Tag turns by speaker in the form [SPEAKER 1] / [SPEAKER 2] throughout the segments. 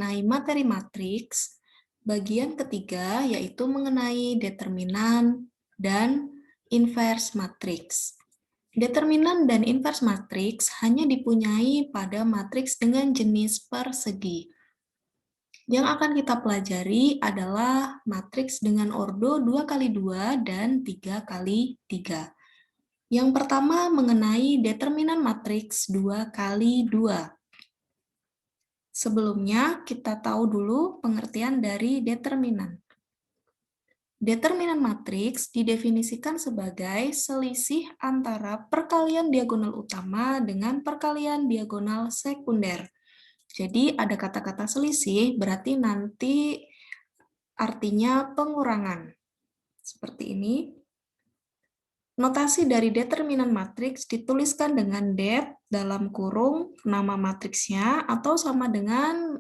[SPEAKER 1] mengenai materi matriks, bagian ketiga yaitu mengenai determinan dan inverse matriks. Determinan dan inverse matriks hanya dipunyai pada matriks dengan jenis persegi. Yang akan kita pelajari adalah matriks dengan ordo 2x2 dan 3x3. Yang pertama mengenai determinan matriks 2x2. Sebelumnya, kita tahu dulu pengertian dari determinan. Determinan matriks didefinisikan sebagai selisih antara perkalian diagonal utama dengan perkalian diagonal sekunder. Jadi ada kata-kata selisih, berarti nanti artinya pengurangan. Seperti ini. Notasi dari determinan matriks dituliskan dengan det dalam kurung nama matriksnya atau sama dengan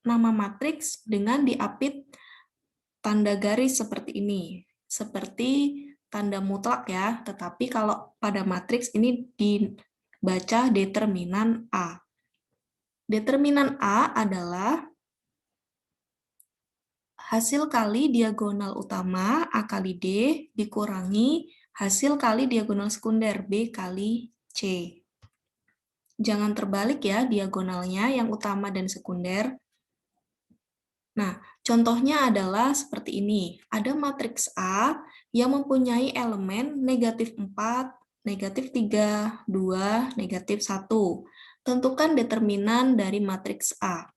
[SPEAKER 1] nama matriks dengan diapit tanda garis seperti ini. Seperti tanda mutlak ya, tetapi kalau pada matriks ini dibaca determinan A. Determinan A adalah hasil kali diagonal utama A kali D dikurangi hasil kali diagonal sekunder B kali C. Jangan terbalik ya diagonalnya yang utama dan sekunder. Nah, contohnya adalah seperti ini. Ada matriks A yang mempunyai elemen negatif 4, negatif 3, 2, negatif 1. Tentukan determinan dari matriks A.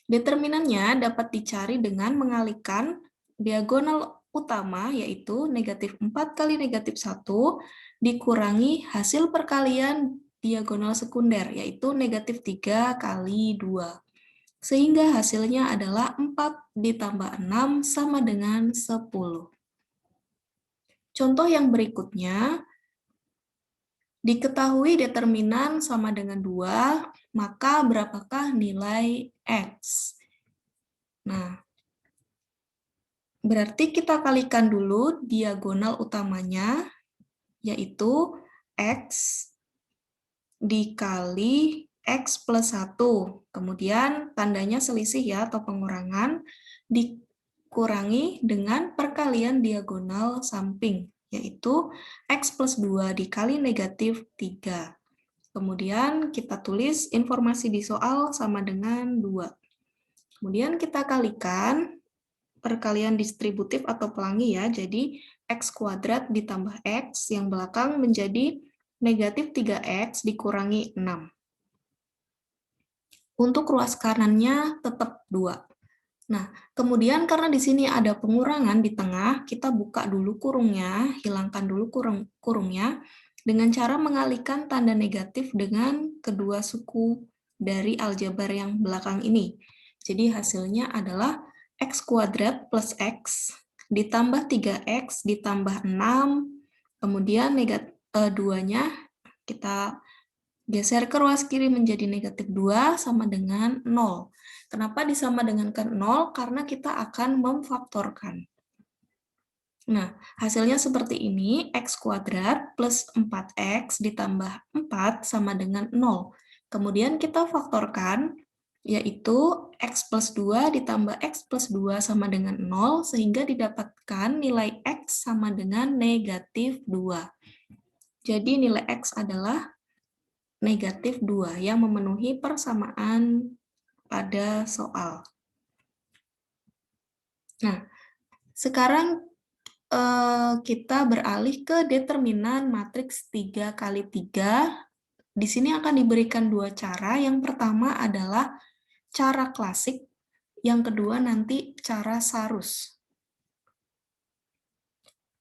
[SPEAKER 1] Determinannya dapat dicari dengan mengalihkan diagonal utama, yaitu negatif 4 kali negatif 1, dikurangi hasil perkalian diagonal sekunder, yaitu negatif 3 kali 2. Sehingga hasilnya adalah 4 ditambah 6 sama dengan 10. Contoh yang berikutnya, diketahui determinan sama dengan 2, maka berapakah nilai X? Nah, berarti kita kalikan dulu diagonal utamanya, yaitu X dikali X plus 1. Kemudian tandanya selisih ya, atau pengurangan, dikurangi dengan perkalian diagonal samping, yaitu X plus 2 dikali negatif 3. Kemudian kita tulis informasi di soal sama dengan 2. Kemudian kita kalikan perkalian distributif atau pelangi ya, jadi X kuadrat ditambah X, yang belakang menjadi negatif 3X dikurangi 6. Untuk ruas kanannya tetap 2. Nah, kemudian karena di sini ada pengurangan di tengah, kita buka dulu kurungnya, hilangkan dulu kurungnya, dengan cara mengalihkan tanda negatif dengan kedua suku dari aljabar yang belakang ini. Jadi hasilnya adalah X kuadrat plus X ditambah 3X ditambah 6, kemudian 2-nya kita geser ke ruas kiri menjadi negatif 2 sama dengan 0. Kenapa disama dengankan 0? Karena kita akan memfaktorkan. Nah, hasilnya seperti ini, X kuadrat plus 4X ditambah 4 sama dengan 0. Kemudian kita faktorkan, yaitu X plus 2 ditambah X plus 2 sama dengan 0, sehingga didapatkan nilai X sama dengan negatif 2. Jadi nilai X adalah negatif 2 yang memenuhi persamaan pada soal. Nah, sekarang kita beralih ke determinan matriks 3x3. Di sini akan diberikan dua cara. Yang pertama adalah cara klasik, yang kedua nanti cara Sarus.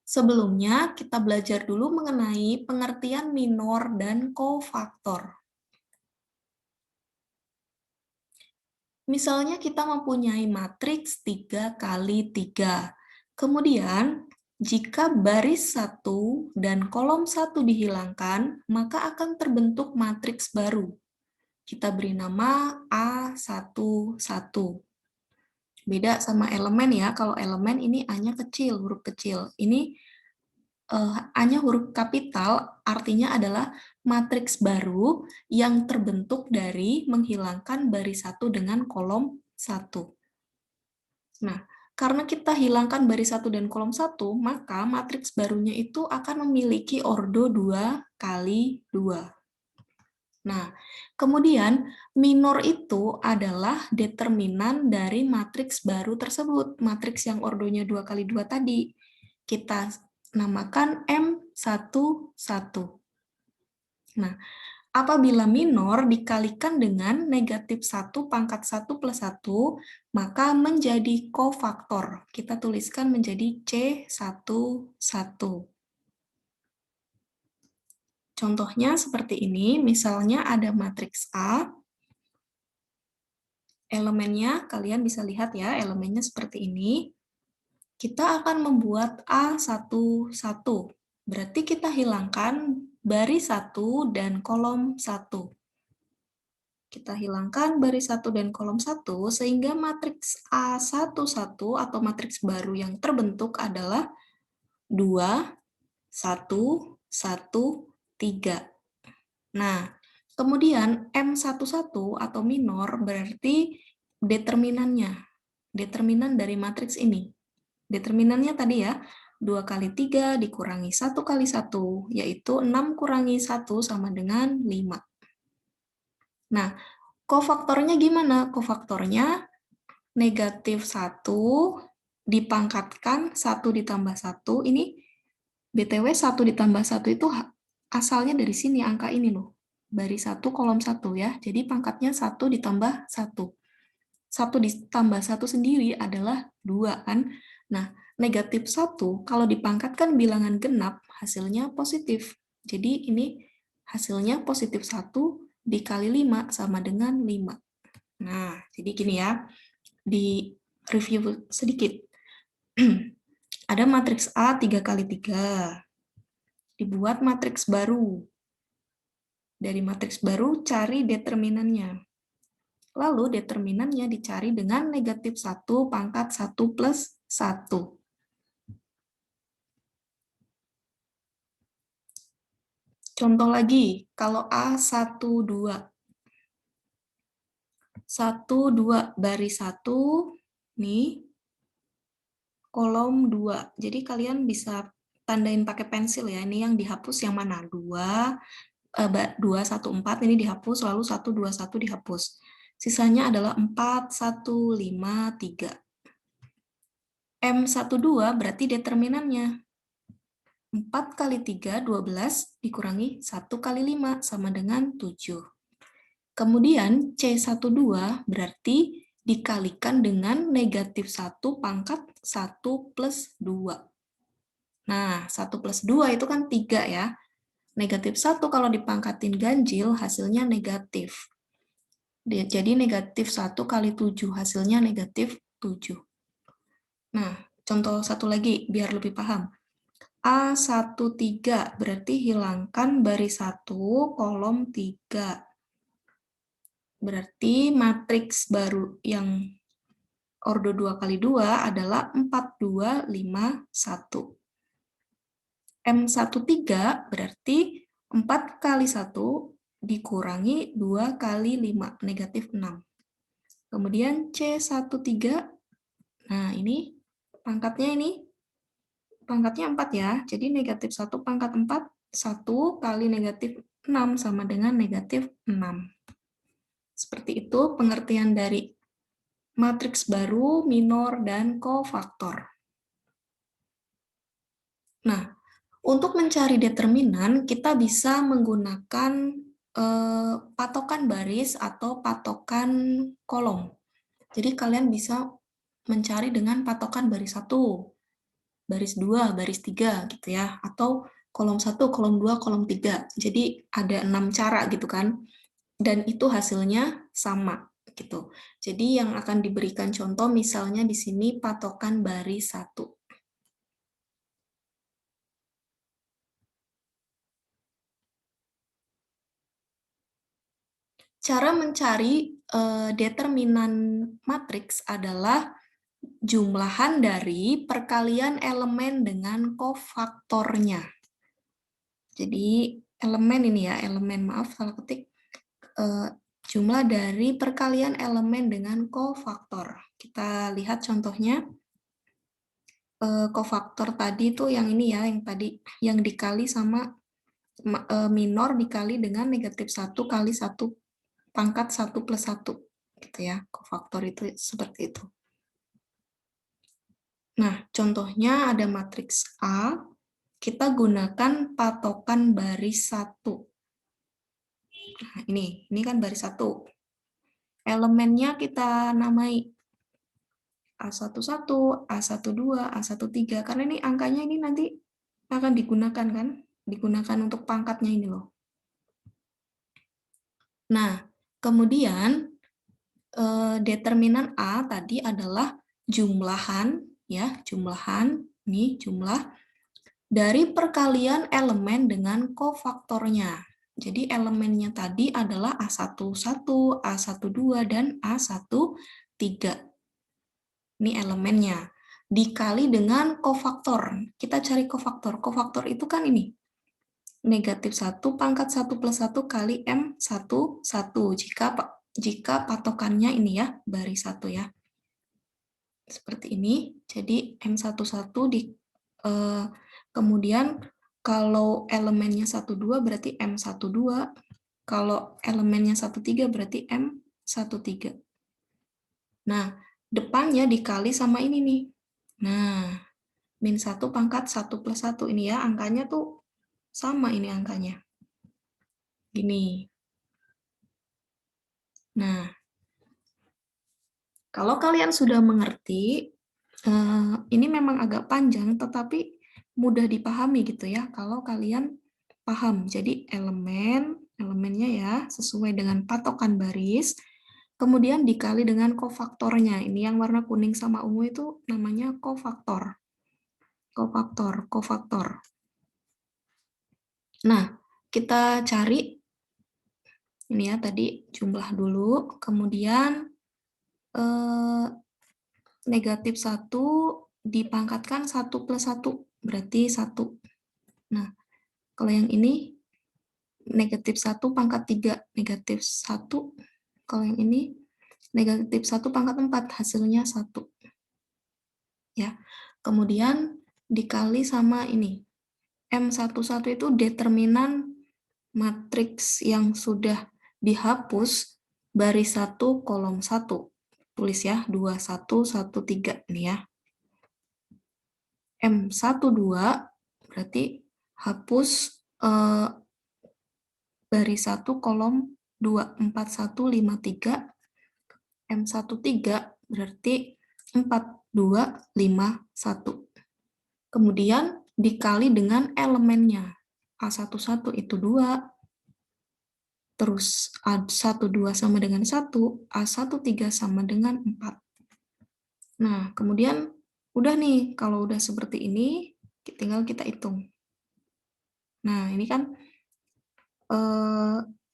[SPEAKER 1] Sebelumnya, kita belajar dulu mengenai pengertian minor dan kofaktor. Misalnya kita mempunyai matriks 3x3. Kemudian, jika baris 1 dan kolom 1 dihilangkan, maka akan terbentuk matriks baru. Kita beri nama A11. Beda sama elemen ya, kalau elemen ini A-nya kecil, huruf kecil. Ini A-nya huruf kapital, artinya adalah matriks baru yang terbentuk dari menghilangkan baris 1 dengan kolom 1. Nah, karena kita hilangkan baris 1 dan kolom 1, maka matriks barunya itu akan memiliki ordo 2 kali 2. Nah, kemudian minor itu adalah determinan dari matriks baru tersebut, matriks yang ordonya 2 kali 2 tadi. Kita namakan M11. Nah, apabila minor dikalikan dengan negatif 1 pangkat 1 plus 1, maka menjadi kofaktor. Kita tuliskan menjadi C11. Contohnya seperti ini, misalnya ada matriks A, elemennya kalian bisa lihat ya, elemennya seperti ini. Kita akan membuat A11. Berarti kita hilangkan baris 1 dan kolom 1. Kita hilangkan baris 1 dan kolom 1, sehingga matriks A11 atau matriks baru yang terbentuk adalah 2, 1, 1, 3. Nah, kemudian M11 atau minor berarti determinannya. Determinan dari matriks ini. Determinannya tadi ya, 2 kali 3 dikurangi 1 kali 1, yaitu 6 kurangi 1 sama dengan 5. Nah, kofaktornya gimana? Kofaktornya negatif 1 dipangkatkan 1 ditambah 1, ini BTW 1 ditambah 1 itu asalnya dari sini, angka ini loh. Baris 1, kolom 1 ya, jadi pangkatnya 1 ditambah 1. 1 ditambah 1 sendiri adalah 2 kan? Nah, negatif 1 kalau dipangkatkan bilangan genap, hasilnya positif. Jadi ini hasilnya positif 1 dikali 5 sama dengan 5. Nah, jadi gini ya, di review sedikit. Ada matriks A 3 kali 3. Dibuat matriks baru. Dari matriks baru, cari determinannya. Lalu determinannya dicari dengan negatif 1 pangkat 1 plus 1. Contoh lagi, kalau A12. 1, 2, baris 1, nih, kolom 2. Jadi kalian bisa tandain pakai pensil ya, ini yang dihapus yang mana? 2, 2, 1, 4, ini dihapus, lalu 1, 2, 1 dihapus. Sisanya adalah 4, 1, 5, 3. M12 berarti determinannya. 4 kali 3, 12, dikurangi 1 kali 5, sama dengan 7. Kemudian C12 berarti dikalikan dengan negatif 1 pangkat 1 plus 2. Nah, 1 plus 2 itu kan 3 ya. Negatif 1 kalau dipangkatin ganjil, hasilnya negatif. Jadi negatif 1 kali 7, hasilnya negatif 7. Nah, contoh satu lagi, biar lebih paham. A13 berarti hilangkan baris 1, kolom 3. Berarti matriks baru yang ordo 2 kali 2 adalah 4, 2, 5, 1. M13 berarti 4 kali 1 dikurangi 2 kali 5, negatif 6. Kemudian C13, nah ini pangkatnya 4 ya, jadi negatif 1 pangkat 4, 1 kali negatif 6 sama dengan negatif 6. Seperti itu pengertian dari matriks baru, minor, dan kofaktor. Nah, untuk mencari determinan, kita bisa menggunakan patokan baris atau patokan kolom. Jadi kalian bisa mencari dengan patokan baris 1, baris 2, baris 3 gitu ya, atau kolom 1, kolom 2, kolom 3. Jadi ada 6 cara gitu kan. Dan itu hasilnya sama gitu. Jadi yang akan diberikan contoh misalnya di sini patokan baris 1. Cara mencari determinan matriks adalah jumlahan dari perkalian elemen dengan kofaktornya. Jadi elemen ini ya, elemen, maaf salah ketik, jumlah dari perkalian elemen dengan kofaktor. Kita lihat contohnya, kofaktor tadi itu yang ini ya, yang tadi, yang dikali sama minor dikali dengan negatif 1 kali 1 pangkat 1 plus 1. Gitu ya, kofaktor itu seperti itu. Nah, contohnya ada matriks A, kita gunakan patokan baris 1. Nah, ini kan baris 1. Elemennya kita namai A11, A12, A13, karena ini angkanya ini nanti akan digunakan kan? Digunakan untuk pangkatnya ini loh. Nah, kemudian determinan A tadi adalah jumlahan, ya, jumlahan, ini jumlah, dari perkalian elemen dengan kofaktornya. Jadi elemennya tadi adalah A11, A12, dan A13. Ini elemennya. Dikali dengan kofaktor. Kita cari kofaktor. Kofaktor itu kan ini. Negatif 1 pangkat 1 plus 1 kali M11. Jika patokannya ini ya, baris 1 ya. Seperti ini. Jadi M11 kemudian kalau elemennya 12 berarti M12. Kalau elemennya 13 berarti M13. Nah, depannya dikali sama ini nih. Nah, min 1 pangkat 1 plus 1. Ini ya, angkanya tuh sama ini angkanya. Gini. Nah, kalau kalian sudah mengerti, ini memang agak panjang, tetapi mudah dipahami gitu ya, kalau kalian paham. Jadi elemennya ya, sesuai dengan patokan baris, kemudian dikali dengan kofaktornya. Ini yang warna kuning sama ungu itu namanya kofaktor. Kofaktor. Nah, kita cari, ini ya tadi jumlah dulu, kemudian negatif 1 dipangkatkan 1 plus 1, berarti 1. Nah, kalau yang ini negatif 1 pangkat 3, negatif 1. Kalau yang ini negatif 1 pangkat 4, hasilnya 1. Ya. Kemudian dikali sama ini. M11 itu determinan matriks yang sudah dihapus baris 1 kolom 1. Tulis ya, 2, 1, 1, 3 ini ya. M12 berarti hapus baris 1 kolom 2, 4, 1, 5, 3. M13 berarti 4, 2, 5, 1. Kemudian dikali dengan elemennya. A11 itu 2, terus A12 sama dengan 1, A13 sama dengan 4. Nah, kemudian udah nih, kalau udah seperti ini, tinggal kita hitung. Nah, ini kan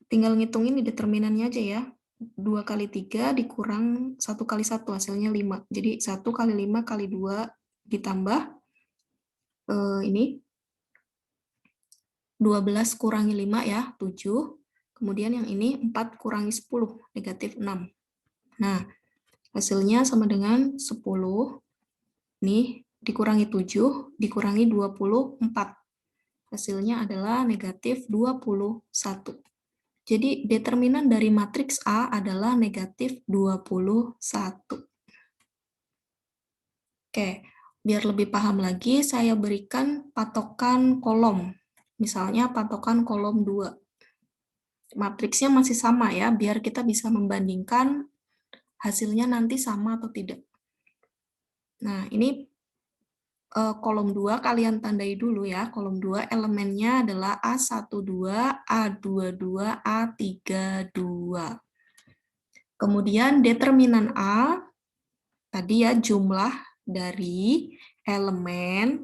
[SPEAKER 1] tinggal ngitungin di determinannya aja ya. 2 kali 3 dikurang 1 kali 1, hasilnya 5. Jadi 1 kali 5 kali 2 ditambah ini 12 kurangi 5 ya, 7. Kemudian yang ini 4 kurangi 10, negatif 6. Nah, hasilnya sama dengan 10. Nih, dikurangi 7, dikurangi 24. Hasilnya adalah negatif 21. Jadi determinan dari matriks A adalah negatif 21. Oke, biar lebih paham lagi, saya berikan patokan kolom. Misalnya patokan kolom 2. Matriksnya masih sama ya, biar kita bisa membandingkan hasilnya nanti sama atau tidak. Nah, ini kolom 2 kalian tandai dulu ya. Kolom 2 elemennya adalah A12, A22, A32. Kemudian determinan A, tadi ya jumlah dari elemen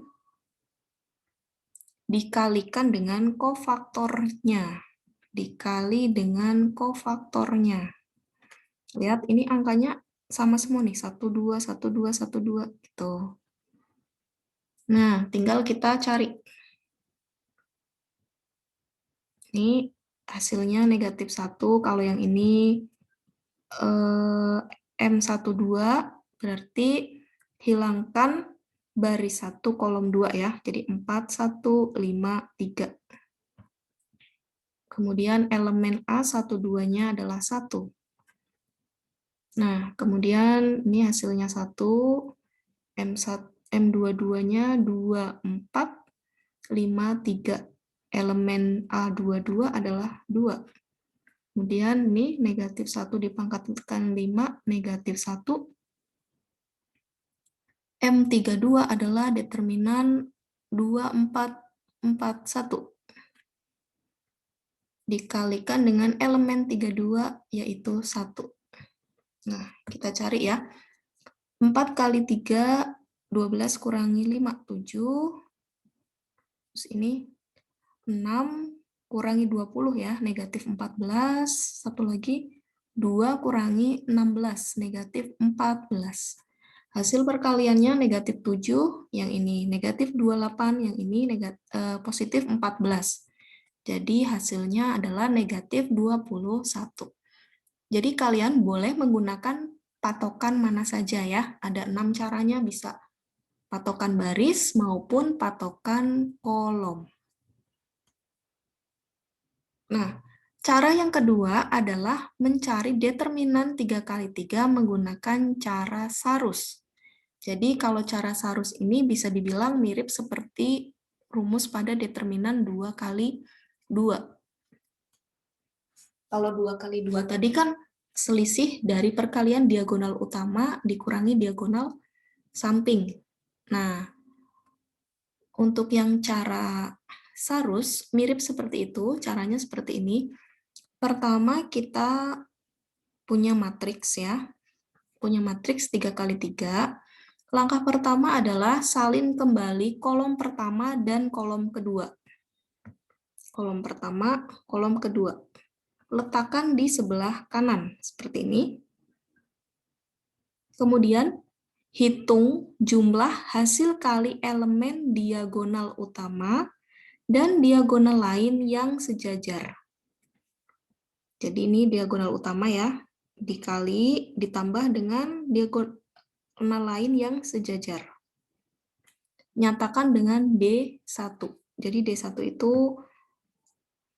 [SPEAKER 1] dikalikan dengan kofaktornya. Dikali dengan kofaktornya. Lihat, ini angkanya sama semua nih, 12, 12, 12, gitu. Nah, tinggal kita cari. Ini hasilnya negatif 1, kalau yang ini M12, berarti hilangkan baris 1, kolom 2 ya. Jadi 4, 1, 5, 3. Kemudian elemen A12-nya adalah 1. Nah, kemudian ini hasilnya 1, M22-nya 2, 4, 5, 3. Elemen A22 adalah 2. Kemudian ini negatif 1 dipangkatkan 5, negatif 1. M32 adalah determinan 2, 4, 4, 1. Dikalikan dengan elemen 32, yaitu 1. Nah, kita cari ya. 4 kali 3, 12 kurangi 5, 7. Terus ini 6 kurangi 20 ya, negatif 14. Satu lagi, 2 kurangi 16, negatif 14. Hasil perkaliannya negatif 7, yang ini negatif 28, yang ini positif 14. Jadi hasilnya adalah negatif 21. Jadi kalian boleh menggunakan patokan mana saja ya. Ada 6 caranya, bisa patokan baris maupun patokan kolom. Nah, cara yang kedua adalah mencari determinan 3 kali 3 menggunakan cara Sarus. Jadi kalau cara Sarus ini bisa dibilang mirip seperti rumus pada determinan 2 kali 2. Kalau 2 kali 2 tadi kan selisih dari perkalian diagonal utama dikurangi diagonal samping. Nah, untuk yang cara Sarus mirip seperti itu, caranya seperti ini. Pertama kita punya matriks ya. Punya matriks 3 kali 3. Langkah pertama adalah salin kembali kolom pertama dan kolom kedua. Kolom pertama, kolom kedua. Letakkan di sebelah kanan, seperti ini. Kemudian, hitung jumlah hasil kali elemen diagonal utama dan diagonal lain yang sejajar. Jadi ini diagonal utama ya, dikali ditambah dengan diagonal lain yang sejajar. Nyatakan dengan D1. Jadi D1 itu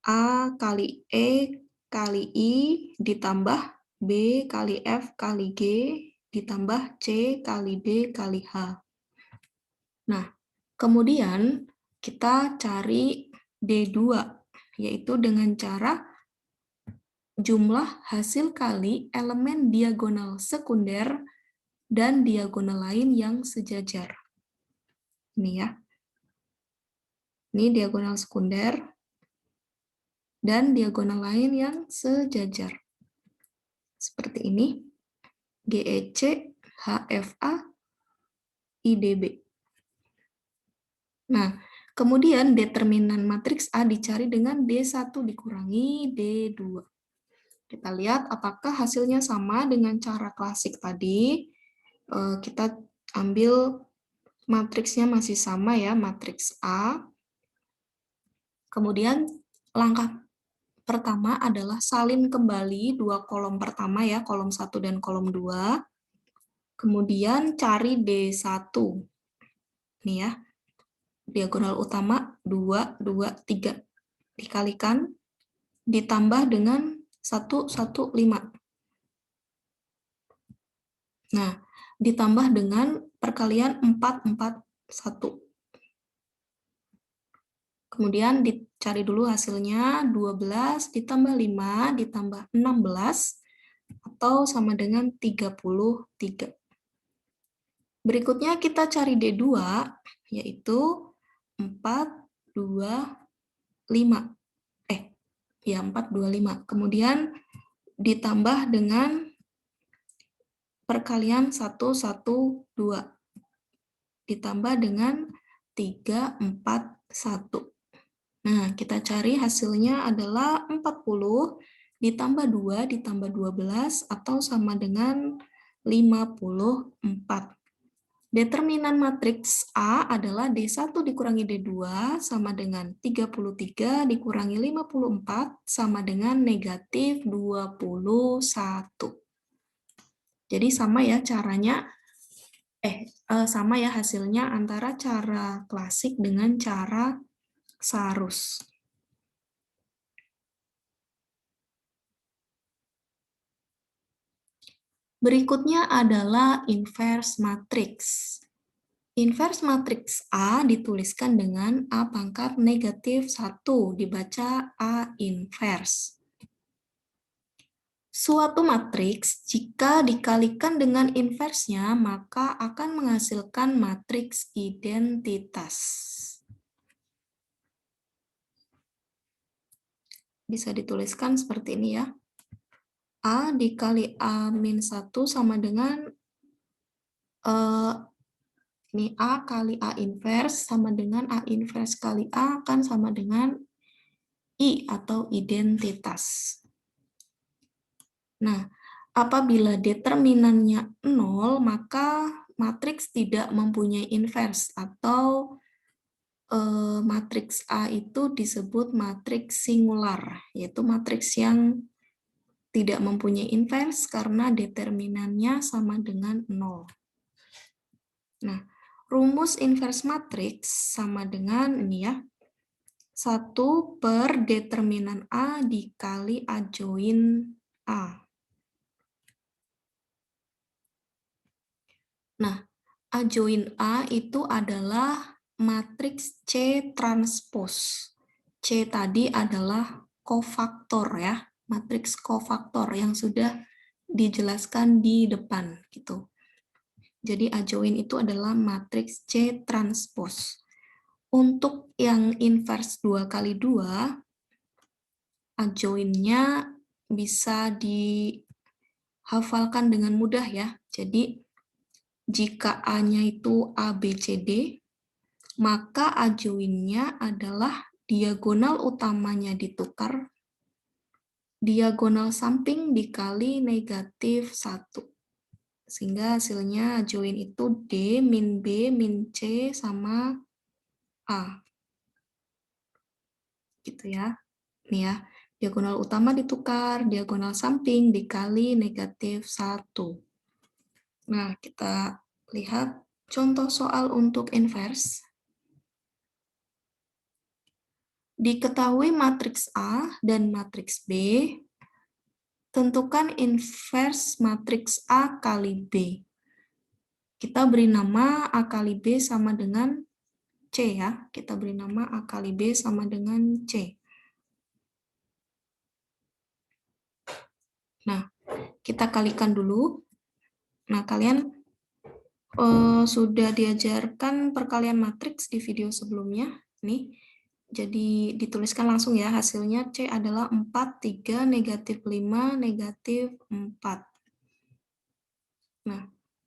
[SPEAKER 1] A kali E kali I ditambah B kali F kali G ditambah C kali D kali H. Nah, kemudian kita cari D2, yaitu dengan cara jumlah hasil kali elemen diagonal sekunder dan diagonal lain yang sejajar. Ini ya. Ini diagonal sekunder dan diagonal lain yang sejajar. Seperti ini. GEC, HFA, IDB. Nah, kemudian determinan matriks A dicari dengan D1 dikurangi D2. Kita lihat apakah hasilnya sama dengan cara klasik tadi. Kita ambil matriksnya masih sama ya, matriks A. Kemudian langkah pertama adalah salin kembali dua kolom pertama ya, kolom 1 dan kolom 2. Kemudian cari D1. Nih ya. Diagonal utama 2, 2, 3. Dikalikan, ditambah dengan 1, 1, 5. Nah, ditambah dengan perkalian 4, 4, 1. Kemudian dicari dulu hasilnya, 12 ditambah 5 ditambah 16, atau sama dengan 33. Berikutnya kita cari D2, yaitu 4, 2, 5. 4, 2, 5. Kemudian ditambah dengan perkalian 1, 1, 2. Ditambah dengan 3, 4, 1. Nah, kita cari hasilnya adalah 40 ditambah 2 ditambah 12 atau sama dengan 54. Determinan matriks A adalah D1 dikurangi D2 sama dengan 33 dikurangi 54 sama dengan negatif 21. Jadi sama ya caranya, sama ya hasilnya antara cara klasik dengan cara Sarus. Berikutnya adalah inverse matrix. Inverse matriks A dituliskan dengan A pangkat negatif 1, dibaca A inverse. Suatu matriks jika dikalikan dengan inversnya, maka akan menghasilkan matriks identitas. Bisa dituliskan seperti ini ya. A dikali A-1 sama dengan ini A kali A inverse sama dengan A inverse kali A kan sama dengan I atau identitas. Nah, apabila determinannya 0, maka matriks tidak mempunyai inverse atau matriks A itu disebut matriks singular, yaitu matriks yang tidak mempunyai inverse karena determinannya sama dengan 0. Nah, rumus inverse matriks sama dengan ini ya, 1 per determinan A dikali A join A. Nah, A join A itu adalah matriks C transpose. C tadi adalah kofaktor ya, matriks kofaktor yang sudah dijelaskan di depan gitu. Jadi A join itu adalah matriks C transpose. Untuk yang inverse 2 kali 2, A join-nya bisa dihafalkan dengan mudah ya. Jadi jika A-nya itu A, B, C, D, maka A join-nya adalah diagonal utamanya ditukar, diagonal samping dikali negatif 1. Sehingga hasilnya A join itu D min B min C sama A. Gitu ya. Nih ya, diagonal utama ditukar, diagonal samping dikali negatif 1. Nah, kita lihat contoh soal untuk inverse. Diketahui matriks A dan matriks B, tentukan inverse matriks A kali B. Kita beri nama A kali B sama dengan C ya. Kita beri nama A kali B sama dengan C. Nah, kita kalikan dulu. Nah, kalian sudah diajarkan perkalian matriks di video sebelumnya. Nih, jadi dituliskan langsung ya, hasilnya C adalah 4, 3, negatif 5, negatif 4. Nah,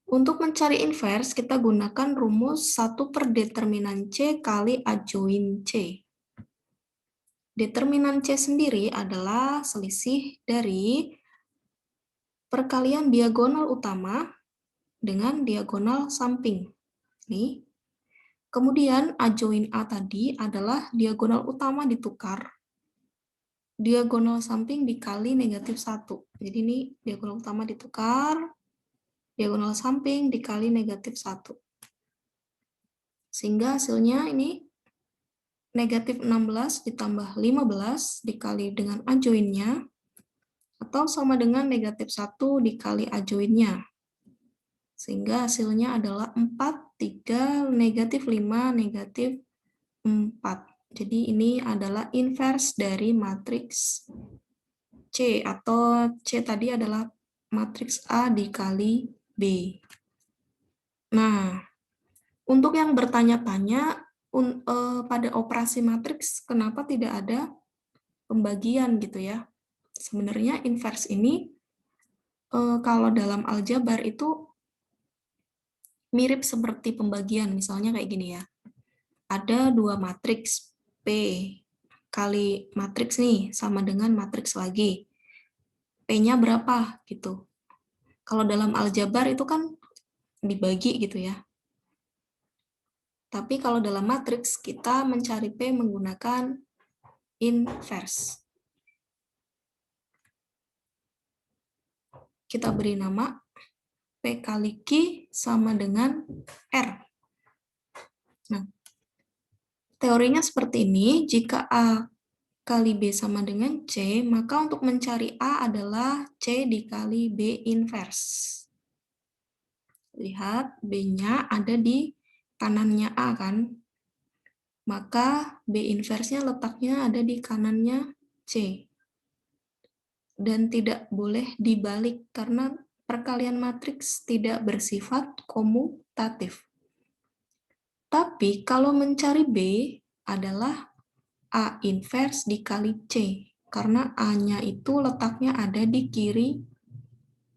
[SPEAKER 1] untuk mencari inverse, kita gunakan rumus 1 per determinan C kali A join C. Determinan C sendiri adalah selisih dari perkalian diagonal utama dengan diagonal samping. Nih. Kemudian A join A tadi adalah diagonal utama ditukar, diagonal samping dikali negatif 1. Jadi ini diagonal utama ditukar, diagonal samping dikali negatif 1. Sehingga hasilnya ini negatif 16 ditambah 15 dikali dengan A join-nya, atau sama dengan negatif 1 dikali A join-nya. Sehingga hasilnya adalah 4, 3, negatif 5, negatif 4. Jadi ini adalah inverse dari matriks C, atau C tadi adalah matriks A dikali B. Nah, untuk yang bertanya-tanya, pada operasi matriks kenapa tidak ada pembagian gitu ya. Sebenarnya inverse ini kalau dalam aljabar itu mirip seperti pembagian, misalnya kayak gini ya. Ada dua matriks P kali matriks nih sama dengan matriks lagi. P-nya berapa gitu. Kalau dalam aljabar itu kan dibagi gitu ya. Tapi kalau dalam matriks, kita mencari P menggunakan inverse. Kita beri nama P kali Q sama dengan R. Nah, teorinya seperti ini, jika A kali B sama dengan C, maka untuk mencari A adalah C dikali B inverse. Lihat, B-nya ada di kanannya A kan? Maka B inverse-nya letaknya ada di kanannya C. Dan tidak boleh dibalik karena perkalian matriks tidak bersifat komutatif. Tapi kalau mencari B adalah A inverse dikali C. Karena A-nya itu letaknya ada di kiri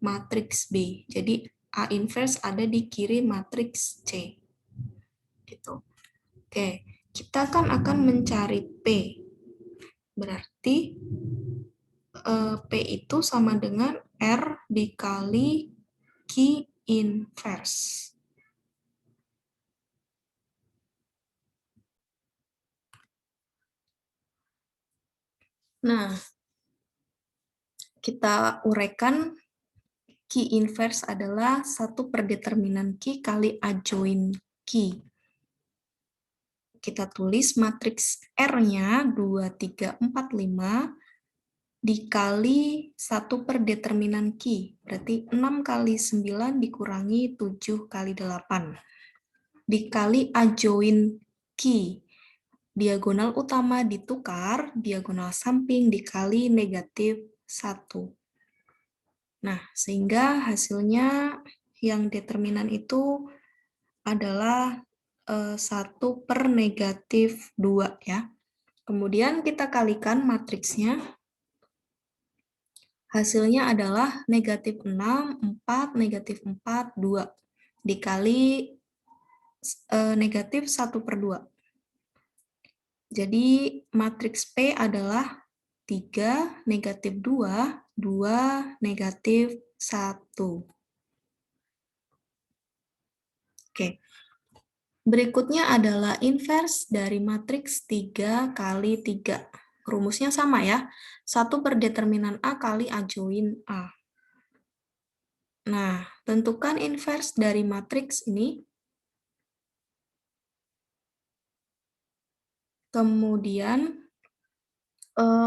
[SPEAKER 1] matriks B. Jadi A inverse ada di kiri matriks C. Gitu. Oke, kita kan akan mencari P. Berarti P itu sama dengan R dikali Q inverse. Nah, kita uraikan Q inverse adalah 1 per determinan Q kali adjoint Q. Kita tulis matriks R-nya 2, 3, 4, 5 dikali 1 per determinan Q. Berarti 6 kali 9 dikurangi 7 kali 8. Dikali adjoint Q. Diagonal utama ditukar, diagonal samping dikali negatif 1. Nah, sehingga hasilnya yang determinan itu adalah 1 per negatif 2 ya. Kemudian kita kalikan matriksnya. Hasilnya adalah negatif 6, 4, negatif 4, 2. Dikali negatif 1 per 2. Jadi matriks P adalah 3, negatif 2, 2, negatif 1. Oke. Berikutnya adalah inverse dari matriks 3 kali 3. Rumusnya sama ya. 1 per determinan A kali adjoint A. Nah, tentukan inverse dari matriks ini. Kemudian,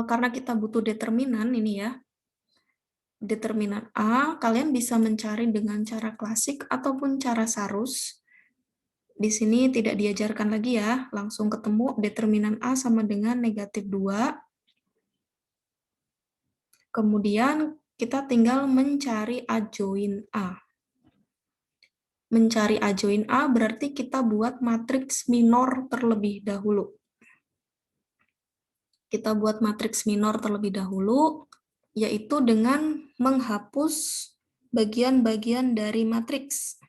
[SPEAKER 1] karena kita butuh determinan ini ya, determinan A, kalian bisa mencari dengan cara klasik ataupun cara Sarus. Di sini tidak diajarkan lagi ya, langsung ketemu determinan A sama dengan negatif 2. Kemudian kita tinggal mencari adjoint A. Mencari adjoint A berarti kita buat matriks minor terlebih dahulu. Kita buat matriks minor terlebih dahulu, yaitu dengan menghapus bagian-bagian dari matriks.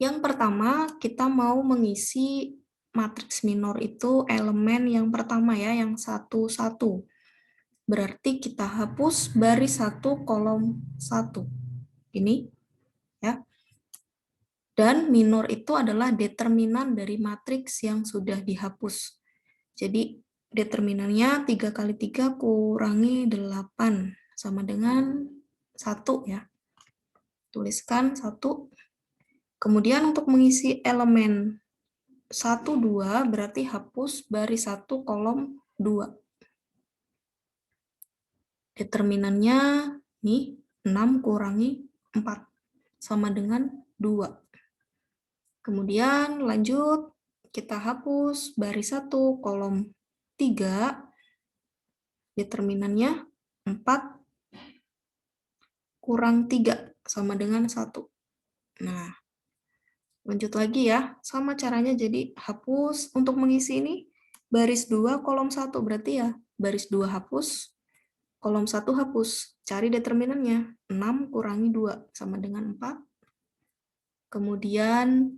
[SPEAKER 1] Yang pertama, kita mau mengisi matriks minor itu elemen yang pertama ya, yang 1, 1. Berarti kita hapus baris 1, kolom 1. Ini, ya. Dan minor itu adalah determinan dari matriks yang sudah dihapus. Jadi, determinannya 3 kali 3 kurangi 8 sama dengan 1 ya. Tuliskan 1. Kemudian untuk mengisi elemen 1, 2 berarti hapus baris 1 kolom 2. Determinannya nih 6 kurangi 4 sama dengan 2. Kemudian lanjut kita hapus baris 1 kolom 3, determinannya 4 kurang 3 sama dengan 1. Nah, lanjut lagi ya, sama caranya jadi hapus untuk mengisi ini baris 2 kolom 1, berarti ya baris 2 hapus, kolom 1 hapus, cari determinannya, 6 kurangi 2 sama dengan 4, kemudian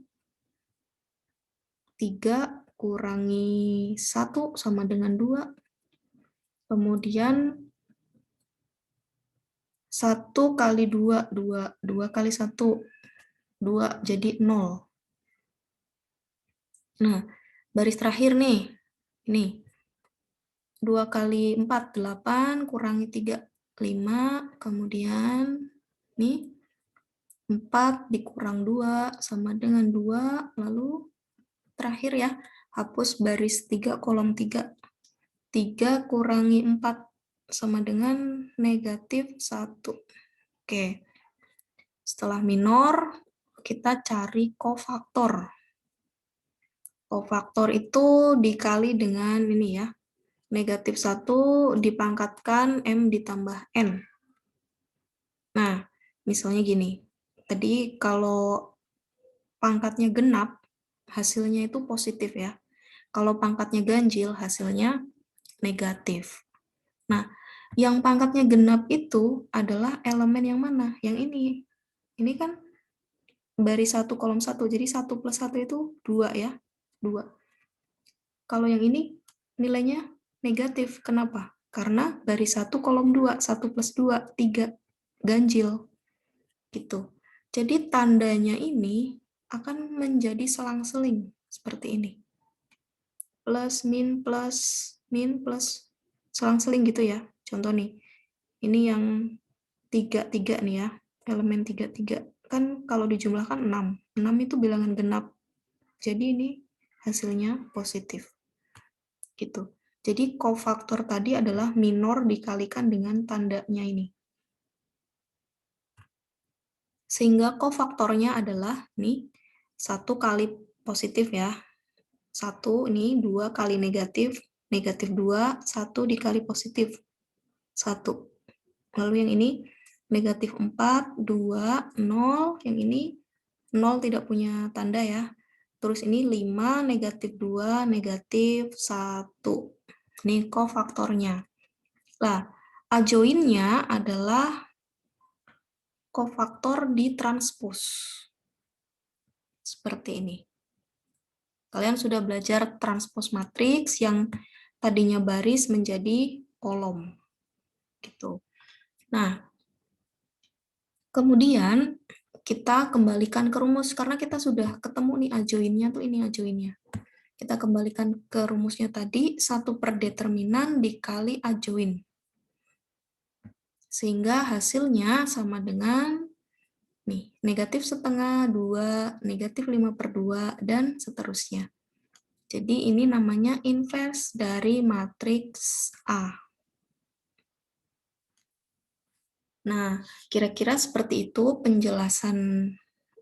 [SPEAKER 1] 3 kurangi 1 sama dengan 2, kemudian 1 kali 2, 2 kali 1, 2 jadi 0. Nah, baris terakhir nih, ini 2 kali 4, 8, kurangi 3, 5, kemudian nih 4 dikurang 2 sama dengan 2, lalu terakhir ya, hapus baris 3, kolom 3. 3 kurangi 4 sama dengan negatif 1. Oke, setelah minor, kita cari kofaktor. Kofaktor itu dikali dengan ini ya, negatif 1 dipangkatkan M ditambah N. Nah, misalnya gini, tadi kalau pangkatnya genap, hasilnya itu positif ya. Kalau pangkatnya ganjil, hasilnya negatif. Nah, yang pangkatnya genap itu adalah elemen yang mana? Yang ini. Ini kan baris 1 kolom 1, jadi 1 plus 1 itu 2 ya. 2. Kalau yang ini nilainya negatif. Kenapa? Karena baris 1 kolom 2, 1 plus 2, 3. Ganjil. Gitu. Jadi tandanya ini akan menjadi selang-seling seperti ini. Plus, min, selang-seling gitu ya. Contoh nih, ini yang 3 nih ya, elemen 3 kan kalau dijumlahkan 6. 6 itu bilangan genap. Jadi ini hasilnya positif. Gitu. Jadi kofaktor tadi adalah minor dikalikan dengan tandanya ini. Sehingga kofaktornya adalah nih 1 kali positif ya. 1 ini 2 kali negatif, negatif 2, 1 dikali positif. 1. Lalu yang ini negatif 4, 2, 0, yang ini 0 tidak punya tanda ya. Terus ini 5, negatif 2, negatif 1. Ini kofaktornya. Nah, adjoinnya adalah kofaktor ditranspos. Seperti ini. Kalian sudah belajar transpos matriks yang tadinya baris menjadi kolom. Gitu. Nah, kemudian kita kembalikan ke rumus karena kita sudah ketemu nih adjoinnya tuh ini adjoinnya. Kita kembalikan ke rumusnya tadi 1 per determinan dikali adjoin. Sehingga hasilnya sama dengan nih, negatif setengah, 2, negatif 5 per 2, dan seterusnya. Jadi ini namanya inverse dari matriks A. Nah, kira-kira seperti itu penjelasan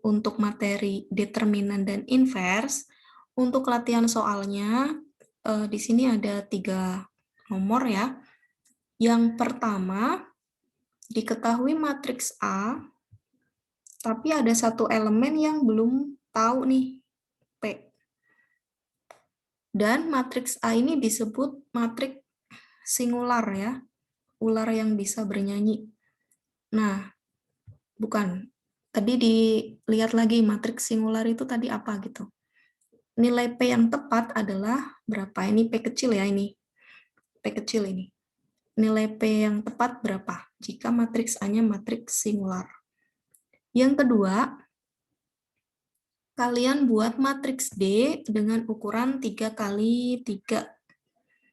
[SPEAKER 1] untuk materi determinan dan inverse. Untuk latihan soalnya, di sini ada 3 nomor ya. Yang pertama, diketahui matriks A, tapi ada satu elemen yang belum tahu nih, P. Dan matriks A ini disebut matriks singular ya, ular yang bisa bernyanyi. Nah, bukan. Tadi dilihat lagi matriks singular itu tadi apa gitu. Nilai P yang tepat adalah berapa? Ini P kecil ya ini. P kecil ini. Nilai P yang tepat berapa? Jika matriks A-nya matriks singular. Yang kedua, kalian buat matriks D dengan ukuran 3 kali 3.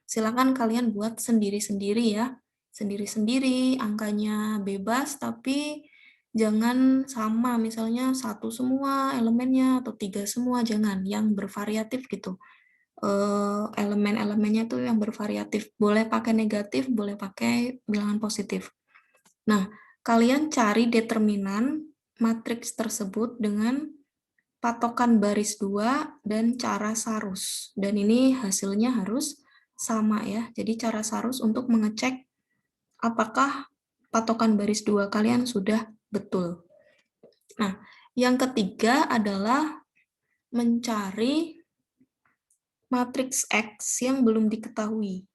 [SPEAKER 1] Silakan kalian buat sendiri-sendiri ya. Sendiri-sendiri, angkanya bebas, tapi jangan sama, misalnya 1 semua elemennya, atau 3 semua, jangan. Yang bervariatif gitu. Elemen-elemennya tuh yang bervariatif. Boleh pakai negatif, boleh pakai bilangan positif. Nah, kalian cari determinan matriks tersebut dengan patokan baris 2 dan cara Sarus. Dan ini hasilnya harus sama ya. Jadi cara Sarus untuk mengecek apakah patokan baris 2 kalian sudah betul. Nah, yang ketiga adalah mencari matriks X yang belum diketahui.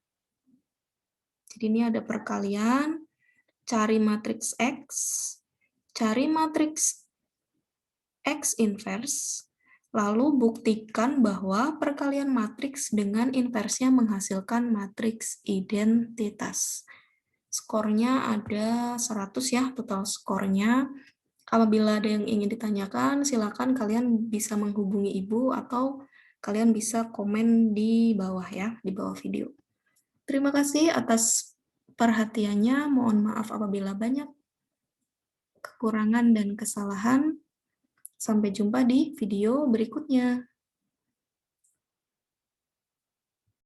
[SPEAKER 1] Jadi ini ada perkalian, cari matriks X, cari matriks X inverse, lalu buktikan bahwa perkalian matriks dengan inversnya menghasilkan matriks identitas. Skornya ada 100 ya, total skornya. Apabila ada yang ingin ditanyakan, silakan kalian bisa menghubungi Ibu atau kalian bisa komen di bawah ya, di bawah video. Terima kasih atas perhatiannya, mohon maaf apabila banyak kekurangan dan kesalahan. Sampai jumpa di video berikutnya.